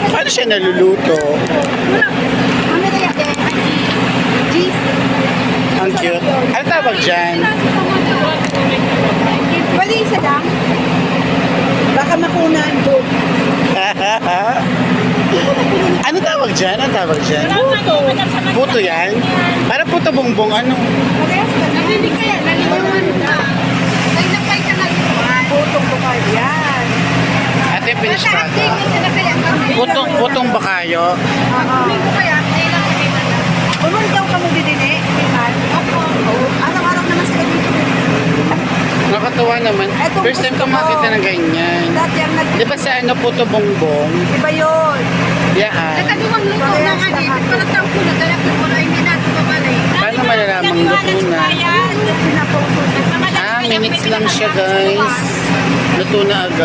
Paano siya naluluto? Ang cute. Ano tawag dyan? Bali, isa lang. Baka makunan po. Ano tawag dyan? Ano tawag dyan? Puto. Puto yan? Para puto bongbong ano? Parehas ka na. Hindi kaya, nalimutan ka. Ay, napay ka na yun. Putong bukal yan. Ate yung finish Masarap din pata. yun na kaya. Putong bakayo. Kumain ko kaya, kaya lang kaya na. Pumunta daw ka mo didine, Mihan. Opo. Araw-araw naman sila dito. Nakatawa naman. Etong First time ko gusto ko. makita ng ganyan. Dati ang Di ba sa ano puto bongbong? Iba yun. Yan. Nagkadiwang luto na nga din. Palatang ko na talaga ko na hindi natin babalay. Paano malalamang luto na? Pinaposo. Minutes lang siya guys. Luto na agad.